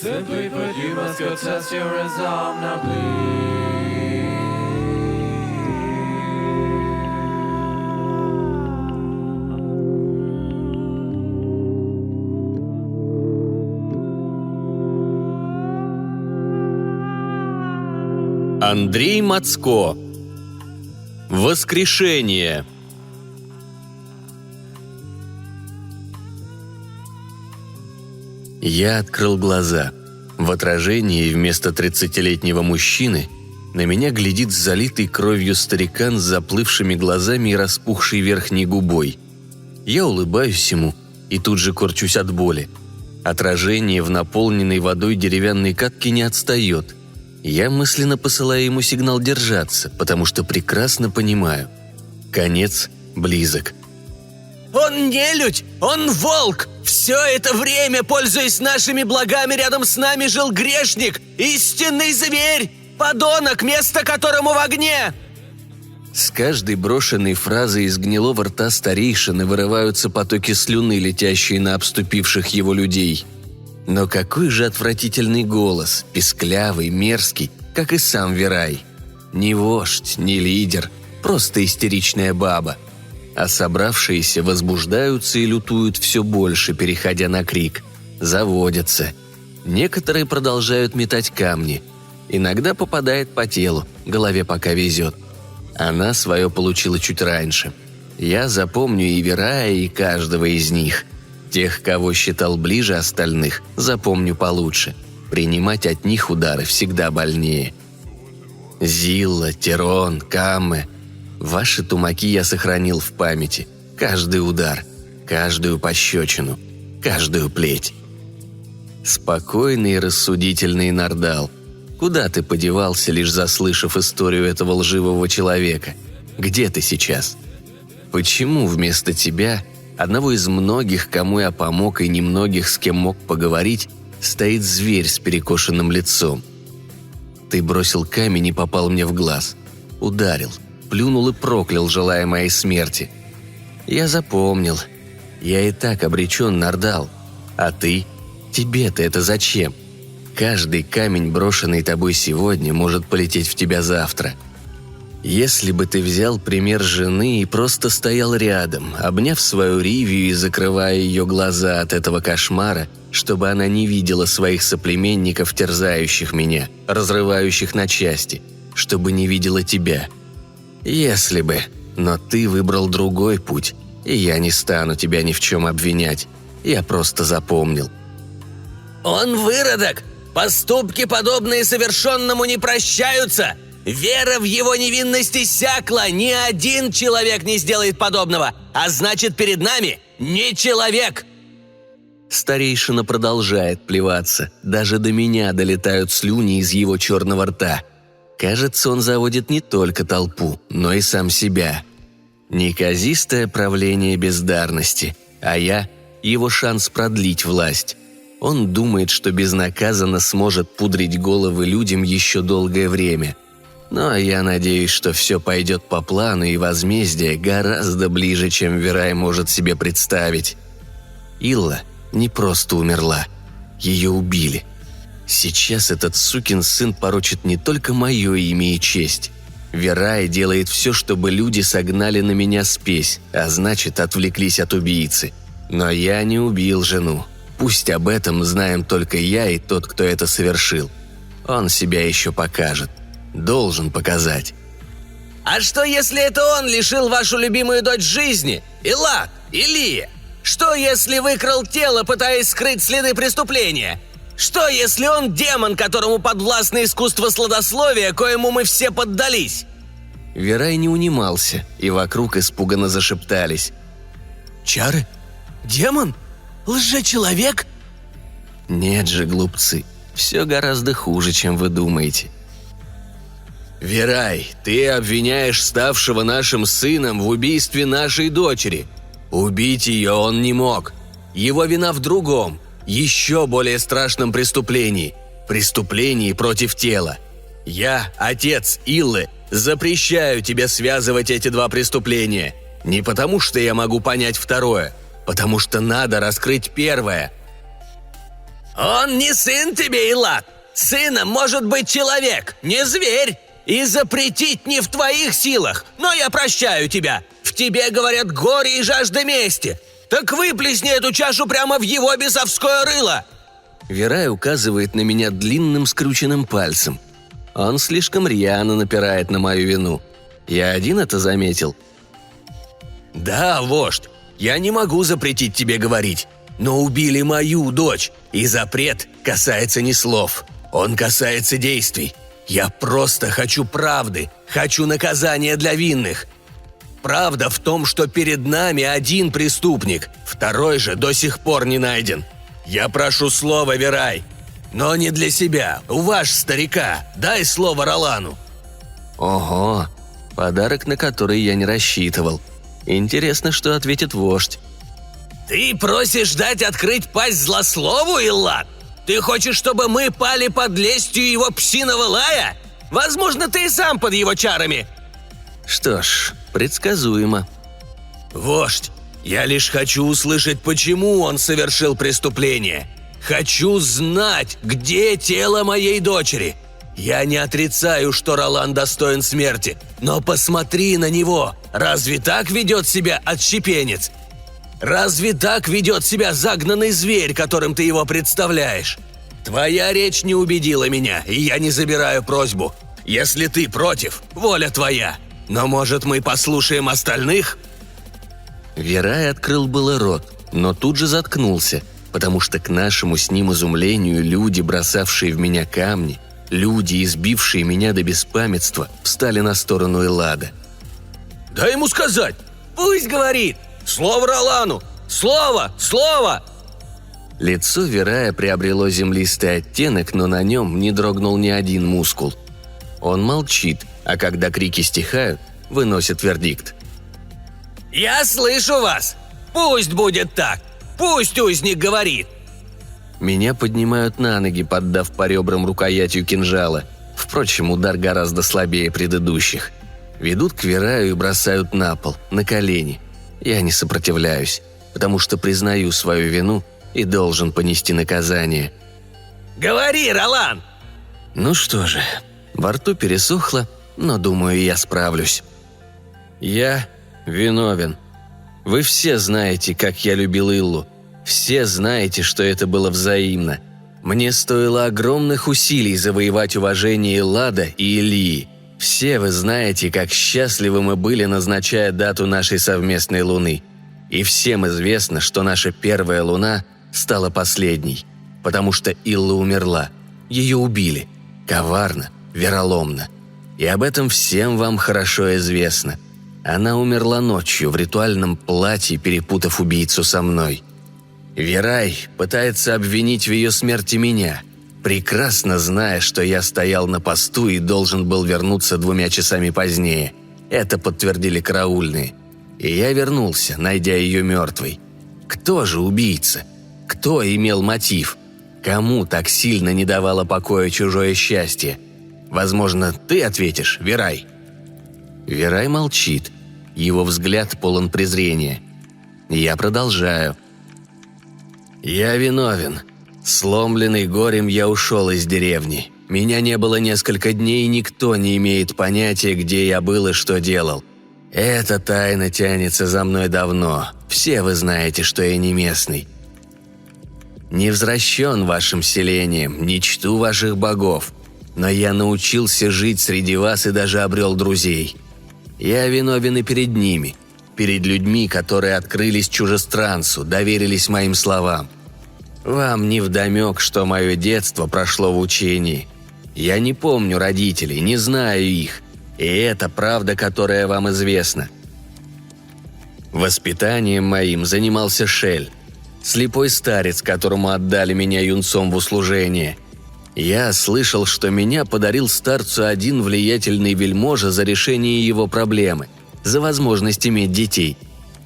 Simply put, you must go test your resolve. Now please. Андрей Мацко. Воскрешение. Я открыл глаза. В отражении вместо 30-летнего мужчины на меня глядит залитый кровью старикан с заплывшими глазами и распухшей верхней губой. Я улыбаюсь ему и тут же корчусь от боли. Отражение в наполненной водой деревянной катке не отстает. Я мысленно посылаю ему сигнал держаться, потому что прекрасно понимаю. Конец близок. «Он нелюдь! Он волк! Все это время, пользуясь нашими благами, рядом с нами жил грешник, истинный зверь, подонок, место которому в огне!» С каждой брошенной фразой из гнилого рта старейшины вырываются потоки слюны, летящие на обступивших его людей. Но какой же отвратительный голос, писклявый, мерзкий, как и сам Верай. Не вождь, не лидер, просто истеричная баба. А собравшиеся возбуждаются и лютуют все больше, переходя на крик. Заводятся. Некоторые продолжают метать камни. Иногда попадает по телу, голове пока везет. Она свое получила чуть раньше. Я запомню и Верая, и каждого из них. Тех, кого считал ближе остальных, запомню получше. Принимать от них удары всегда больнее. Зилла, Тирон, Камме. Ваши тумаки я сохранил в памяти. Каждый удар, каждую пощечину, каждую плеть. Спокойный и рассудительный Нардал. Куда ты подевался, лишь заслышав историю этого лживого человека? Где ты сейчас? Почему вместо тебя, одного из многих, кому я помог, и немногих, с кем мог поговорить, стоит зверь с перекошенным лицом? Ты бросил камень и попал мне в глаз. Ударил, плюнул и проклял, желая моей смерти. Я запомнил. Я и так обречен, Нардал. А ты? Тебе-то это зачем? Каждый камень, брошенный тобой сегодня, может полететь в тебя завтра. Если бы ты взял пример жены и просто стоял рядом, обняв свою Ривию и закрывая ее глаза от этого кошмара, чтобы она не видела своих соплеменников, терзающих меня, разрывающих на части, чтобы не видела тебя. Если бы, но ты выбрал другой путь, и я не стану тебя ни в чем обвинять. Я просто запомнил. «Он выродок! Поступки, подобные совершенному, не прощаются! Вера в его невинность иссякла! Ни один человек не сделает подобного! А значит, перед нами не человек!» Старейшина продолжает плеваться. Даже до меня долетают слюни из его черного рта. Кажется, он заводит не только толпу, но и сам себя. Неказистое правление бездарности, а я – его шанс продлить власть. Он думает, что безнаказанно сможет пудрить головы людям еще долгое время. Но я надеюсь, что все пойдет по плану, и возмездие гораздо ближе, чем Верай может себе представить. Илла не просто умерла, ее убили. Сейчас этот сукин сын порочит не только мое имя и честь. Верай делает все, чтобы люди согнали на меня спесь, а значит, отвлеклись от убийцы. Но я не убил жену. Пусть об этом знаем только я и тот, кто это совершил. Он себя еще покажет. Должен показать. «А что, если это он лишил вашу любимую дочь жизни? Илат, Илия? Что, если выкрал тело, пытаясь скрыть следы преступления? Что, если он демон, которому подвластно искусство сладословия, коему мы все поддались?» Верай не унимался, и вокруг испуганно зашептались. «Чары? Демон? Лжечеловек?» Нет же, глупцы, все гораздо хуже, чем вы думаете. «Верай, ты обвиняешь ставшего нашим сыном в убийстве нашей дочери. Убить ее он не мог. Его вина в другом, еще более страшном преступлении – преступлении против тела. Я, отец Иллы, запрещаю тебе связывать эти два преступления. Не потому, что я могу понять второе, потому что надо раскрыть первое». Он не сын тебе, Эллад. Сыном может быть человек, не зверь. И запретить не в твоих силах, но я прощаю тебя. В тебе, говорят, горе и жажда мести. Так выплесни эту чашу прямо в его бесовское рыло!» Верай указывает на меня длинным скрученным пальцем. Он слишком рьяно напирает на мою вину. Я один это заметил. «Да, вождь, я не могу запретить тебе говорить, но убили мою дочь, и запрет касается не слов, он касается действий. Я просто хочу правды, хочу наказания для винных. Правда в том, что перед нами один преступник, второй же до сих пор не найден. Я прошу слова, Верай, но не для себя, у ваш старика, дай слово Ролану». Ого, подарок, на который я не рассчитывал. Интересно, что ответит вождь. «Ты просишь дать открыть пасть злослову, Эллад? Ты хочешь, чтобы мы пали под лестью его псиного лая? Возможно, ты и сам под его чарами». Что ж, предсказуемо. «Вождь, я лишь хочу услышать, почему он совершил преступление. Хочу знать, где тело моей дочери. Я не отрицаю, что Ролан достоин смерти, но посмотри на него. Разве так ведет себя отщепенец? Разве так ведет себя загнанный зверь, которым ты его представляешь? Твоя речь не убедила меня, и я не забираю просьбу. Если ты против, воля твоя. Но, может, мы послушаем остальных?» Верай открыл было рот, но тут же заткнулся, потому что к нашему с ним изумлению люди, бросавшие в меня камни, люди, избившие меня до беспамятства, встали на сторону Эллада. «Дай ему сказать! Пусть говорит! Слово Ролану! Слово! Слово!» Лицо Верая приобрело землистый оттенок, но на нем не дрогнул ни один мускул. Он молчит, а когда крики стихают, выносит вердикт. «Я слышу вас! Пусть будет так! Пусть узник говорит!» Меня поднимают на ноги, поддав по ребрам рукоятью кинжала. Впрочем, удар гораздо слабее предыдущих. Ведут к Вераю и бросают на пол, на колени. Я не сопротивляюсь, потому что признаю свою вину и должен понести наказание. «Говори, Ролан!» Ну что же, во рту пересохло, но, думаю, я справлюсь. Я виновен. Вы все знаете, как я любил Иллу. Все знаете, что это было взаимно. Мне стоило огромных усилий завоевать уважение Эллада и Илии. Все вы знаете, как счастливы мы были, назначая дату нашей совместной луны. И всем известно, что наша первая луна стала последней, потому что Илла умерла. Ее убили. Коварно, вероломно. И об этом всем вам хорошо известно. Она умерла ночью в ритуальном платье, перепутав убийцу со мной. Верай пытается обвинить в ее смерти меня, прекрасно зная, что я стоял на посту и должен был вернуться 2 часами позднее. Это подтвердили караульные. И я вернулся, найдя ее мертвой. Кто же убийца? Кто имел мотив? Кому так сильно не давало покоя чужое счастье? Возможно, ты ответишь, Верай. Верай молчит. Его взгляд полон презрения. Я продолжаю. «Я виновен. Сломленный горем я ушел из деревни. Меня не было несколько дней, и никто не имеет понятия, где я был и что делал. Эта тайна тянется за мной давно. Все вы знаете, что я не местный. Не возвращен вашим селением, не чту ваших богов. Но я научился жить среди вас и даже обрел друзей. Я виновен и перед ними, перед людьми, которые открылись чужестранцу, доверились моим словам. Вам невдомек, что мое детство прошло в учении. Я не помню родителей, не знаю их, и это правда, которая вам известна. Воспитанием моим занимался Шель, слепой старец, которому отдали меня юнцом в услужение. Я слышал, что меня подарил старцу один влиятельный вельможа за решение его проблемы, за возможность иметь детей.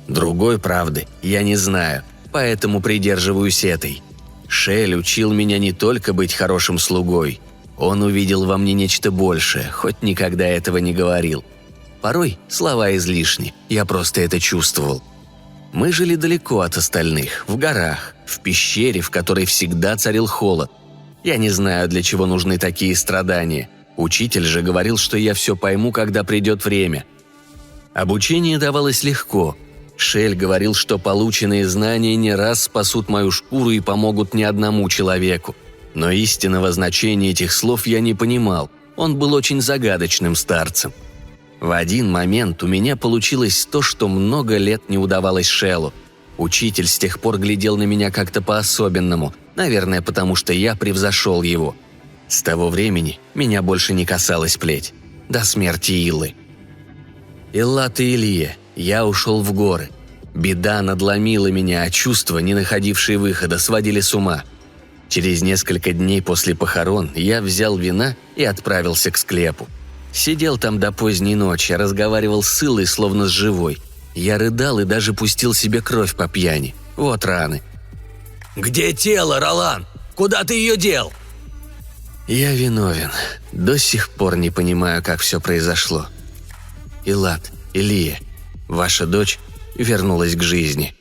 Другой правды я не знаю, поэтому придерживаюсь этой. Шель учил меня не только быть хорошим слугой. Он увидел во мне нечто большее, хоть никогда этого не говорил. Порой слова излишни, я просто это чувствовал. Мы жили далеко от остальных, в горах, в пещере, в которой всегда царил холод. Я не знаю, для чего нужны такие страдания. Учитель же говорил, что я все пойму, когда придет время. Обучение давалось легко. Шель говорил, что полученные знания не раз спасут мою шкуру и помогут не одному человеку. Но истинного значения этих слов я не понимал. Он был очень загадочным старцем. В один момент у меня получилось то, что много лет не удавалось Шелу. Учитель с тех пор глядел на меня как-то по-особенному, наверное, потому что я превзошел его. С того времени меня больше не касалась плеть. До смерти Иллы. Иллат и Илия, я ушел в горы. Беда надломила меня, а чувства, не находившие выхода, сводили с ума. Через несколько дней после похорон я взял вина и отправился к склепу. Сидел там до поздней ночи, разговаривал с Иллой, словно с живой. Я рыдал и даже пустил себе кровь по пьяни. Вот раны. «Где тело, Ролан? Куда ты ее дел?» Я виновен. До сих пор не понимаю, как все произошло. Илат, Илия, ваша дочь вернулась к жизни.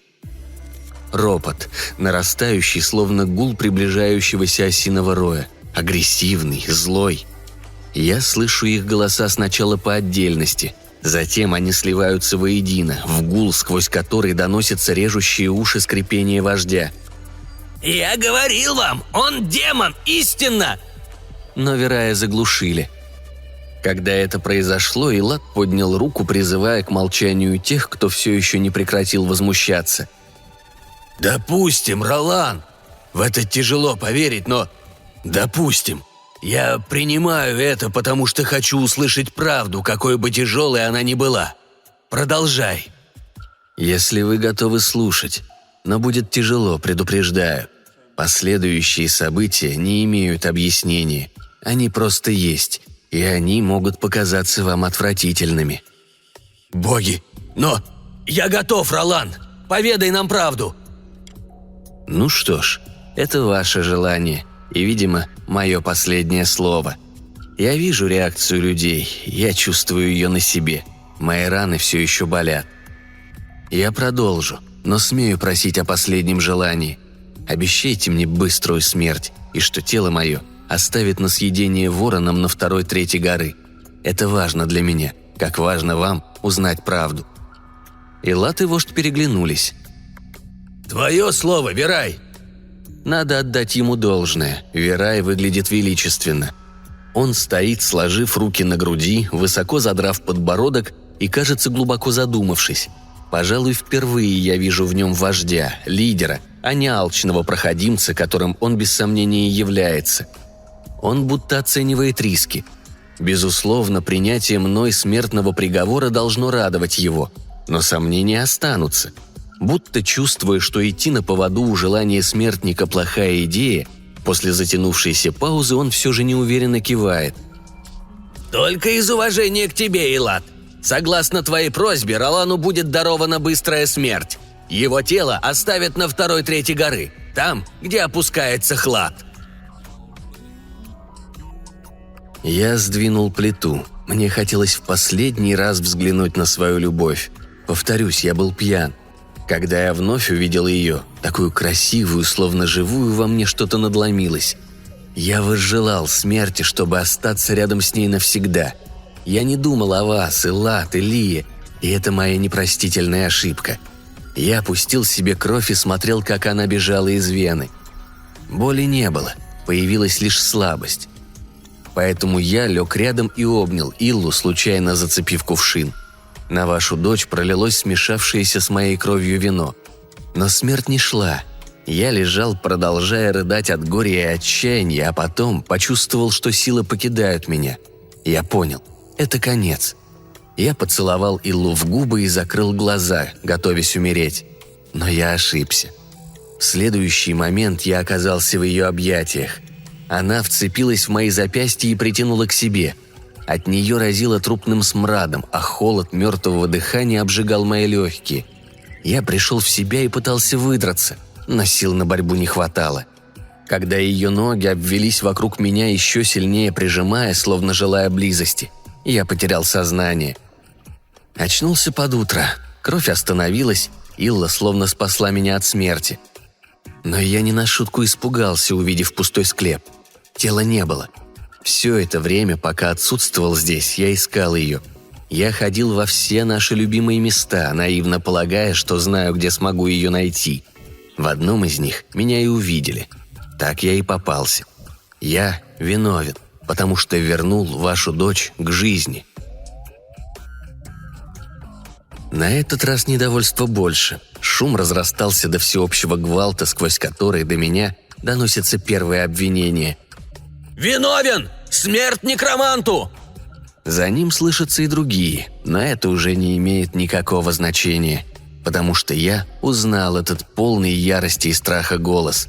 Ропот, нарастающий, словно гул приближающегося осиного роя. Агрессивный, злой. Я слышу их голоса сначала по отдельности, затем они сливаются воедино, в гул, сквозь который доносятся режущие уши скрипения вождя. «Я говорил вам, он демон, истинно!» Но Верая заглушили. Когда это произошло, Илат поднял руку, призывая к молчанию тех, кто все еще не прекратил возмущаться. «Допустим, Ролан. В это тяжело поверить, но... Допустим. Я принимаю это, потому что хочу услышать правду, какой бы тяжелой она ни была. Продолжай». «Если вы готовы слушать, но будет тяжело, предупреждаю. Последующие события не имеют объяснения. Они просто есть, и они могут показаться вам отвратительными». «Боги! Но я готов, Ролан! Поведай нам правду!» Ну что ж, это ваше желание, и, видимо, мое последнее слово. Я вижу реакцию людей, я чувствую ее на себе. Мои раны все еще болят. Я продолжу, но смею просить о последнем желании. Обещайте мне быструю смерть, и что тело мое оставит на съедение воронам на 2-3 горы. Это важно для меня, как важно вам узнать правду». Илат и вождь переглянулись. «Твое слово, Верай!» Надо отдать ему должное, Верай выглядит величественно. Он стоит, сложив руки на груди, высоко задрав подбородок и, кажется, глубоко задумавшись. Пожалуй, впервые я вижу в нем вождя, лидера, а не алчного проходимца, которым он без сомнения и является. Он будто оценивает риски. Безусловно, принятие мной смертного приговора должно радовать его, но сомнения останутся. Будто чувствуя, что идти на поводу у желания смертника плохая идея, после затянувшейся паузы он все же неуверенно кивает. «Только из уважения к тебе, Илат. Согласно твоей просьбе, Ролану будет дарована быстрая смерть. Его тело оставят на 2-3 горы, там, где опускается хлад». Я сдвинул плиту. Мне хотелось в последний раз взглянуть на свою любовь. Повторюсь, я был пьян. Когда я вновь увидел ее, такую красивую, словно живую, во мне что-то надломилось. Я возжелал смерти, чтобы остаться рядом с ней навсегда. Я не думал о вас, Илат, Илия, и это моя непростительная ошибка. Я пустил себе кровь и смотрел, как она бежала из вены. Боли не было, появилась лишь слабость. Поэтому я лег рядом и обнял Иллу, случайно зацепив кувшин. На вашу дочь пролилось смешавшееся с моей кровью вино. Но смерть не шла. Я лежал, продолжая рыдать от горя и отчаяния, а потом почувствовал, что силы покидают меня. Я понял. Это конец. Я поцеловал Иллу в губы и закрыл глаза, готовясь умереть. Но я ошибся. В следующий момент я оказался в ее объятиях. Она вцепилась в мои запястья и притянула к себе. От нее разило трупным смрадом, а холод мертвого дыхания обжигал мои легкие. Я пришел в себя и пытался выдраться, но сил на борьбу не хватало. Когда ее ноги обвелись вокруг меня, еще сильнее прижимая, словно желая близости, я потерял сознание. Очнулся под утро, кровь остановилась, Илла словно спасла меня от смерти. Но я не на шутку испугался, увидев пустой склеп. Тела не было. Все это время, пока отсутствовал здесь, я искал ее. Я ходил во все наши любимые места, наивно полагая, что знаю, где смогу ее найти. В одном из них меня и увидели. Так я и попался. Я виновен, потому что вернул вашу дочь к жизни. На этот раз недовольство больше. Шум разрастался до всеобщего гвалта, сквозь который до меня доносятся первые обвинения. «Виновен! Смерть некроманту!» За ним слышатся и другие, но это уже не имеет никакого значения, потому что я узнал этот полный ярости и страха голос.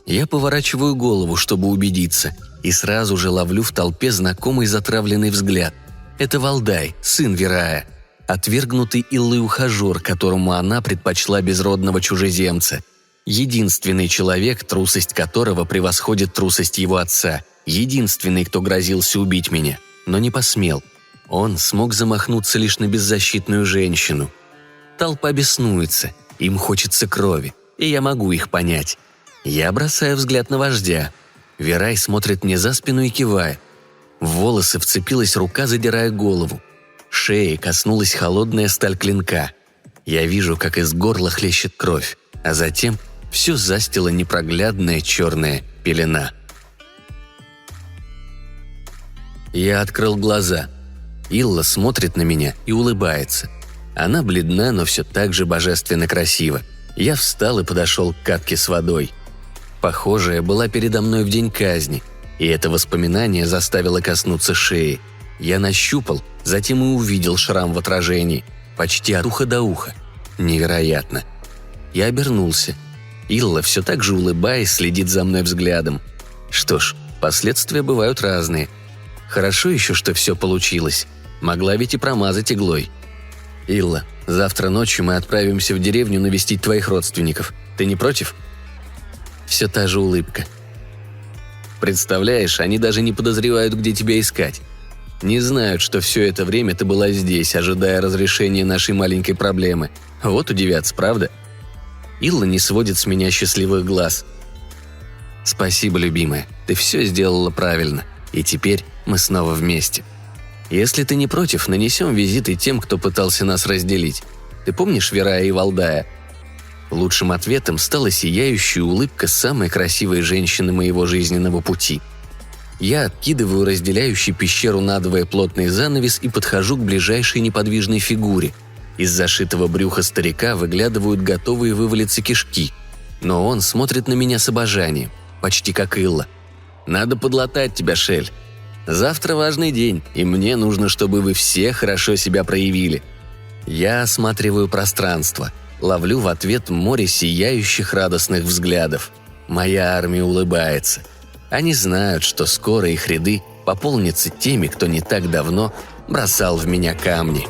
Я поворачиваю голову, чтобы убедиться, и сразу же ловлю в толпе знакомый затравленный взгляд. Это Валдай, сын Верая, отвергнутый Иллой ухажер, которому она предпочла безродного чужеземца. Единственный человек, трусость которого превосходит трусость его отца. Единственный, кто грозился убить меня, но не посмел. Он смог замахнуться лишь на беззащитную женщину. Толпа беснуется, им хочется крови, и я могу их понять. Я бросаю взгляд на вождя. Верай смотрит мне за спину и кивает. В волосы вцепилась рука, задирая голову. Шеи коснулась холодная сталь клинка. Я вижу, как из горла хлещет кровь, а затем все застила непроглядная черная пелена. Я открыл глаза. Илла смотрит на меня и улыбается. Она бледна, но все так же божественно красива. Я встал и подошел к катке с водой. Похожая была передо мной в день казни, и это воспоминание заставило коснуться шеи. Я нащупал, затем и увидел шрам в отражении, почти от уха до уха. Невероятно. Я обернулся. Илла, все так же улыбаясь, следит за мной взглядом. Что ж, последствия бывают разные. Хорошо еще, что все получилось. Могла ведь и промазать иглой. «Илла, завтра ночью мы отправимся в деревню навестить твоих родственников. Ты не против?» Все та же улыбка. «Представляешь, они даже не подозревают, где тебя искать. Не знают, что все это время ты была здесь, ожидая разрешения нашей маленькой проблемы. Вот удивятся, правда?» Илла не сводит с меня счастливых глаз. «Спасибо, любимая, ты все сделала правильно, и теперь мы снова вместе. Если ты не против, нанесем визит и тем, кто пытался нас разделить. Ты помнишь Верая и Валдая?» Лучшим ответом стала сияющая улыбка самой красивой женщины моего жизненного пути. Я откидываю разделяющий пещеру надвое плотный занавес и подхожу к ближайшей неподвижной фигуре. Из зашитого брюха старика выглядывают готовые вывалиться кишки. Но он смотрит на меня с обожанием, почти как Илла. «Надо подлатать тебя, Шель. Завтра важный день, и мне нужно, чтобы вы все хорошо себя проявили». Я осматриваю пространство, ловлю в ответ море сияющих радостных взглядов. Моя армия улыбается. Они знают, что скоро их ряды пополнятся теми, кто не так давно бросал в меня камни.